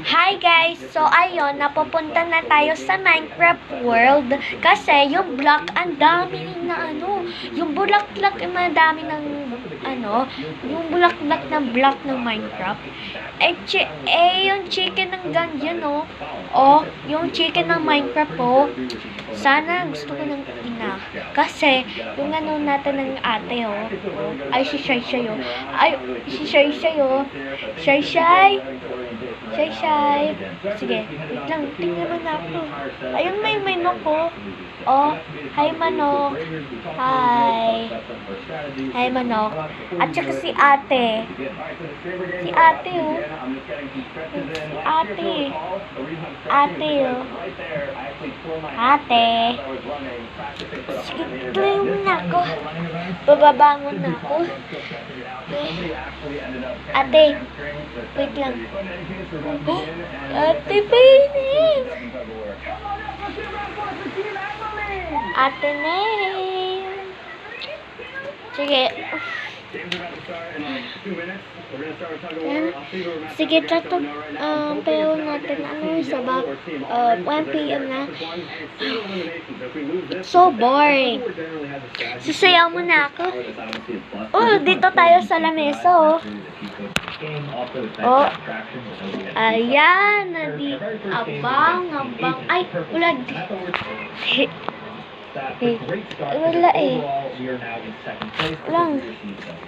Hi guys! So ayun, napupunta na tayo sa Minecraft World kasi yung block, ang dami na yung bulaklak, yung madami ng yung bulaklak ng block ng Minecraft. Yung chicken ng Gungeon, yung chicken ng Minecraft sana gusto ko ng ina. Kasi, yung natin ng ate, ay si Shay Shay, ay, si Shay Shay, Shay Shay! Shay Shay! Sige, wait lang, tingnan mo na ako. Ayun, may manok, hi manok. Hi. Hi manok. At saka si ate. Si ate, Ate. Ate, Ate. Sige, tingnan mo na ako. Bababangon na ako. Ate, wait lang. Ate, baby. Ate Name. Sige. Sige, pero natin, sabak, 1 p.m. na. So boring. Sasayaw mo na ako. Dito tayo sa lamesa, ayan, abang. Ay, wala. Wala lang.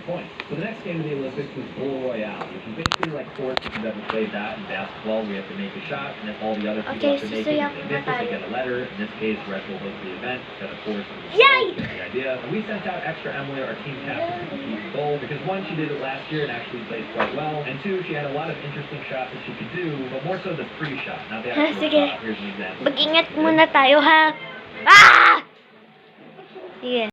So the next game of the Olympics was Bull Royale, which is basically like sports. If you've ever played that in basketball, we have to make a shot, and if all the other people have to make it, they miss it, they get a letter. In this case, Red Bull hosts the event, instead of force. Yay! The idea. And we sent out Extra Emily, our team captain, to compete in goal, because one, she did it last year and actually played quite well, and two, she had a lot of interesting shots that she could do, but more so the free shot, not the actual shot. Here's an example. Mag-ingat muna tayo, ha? Ah! Sige.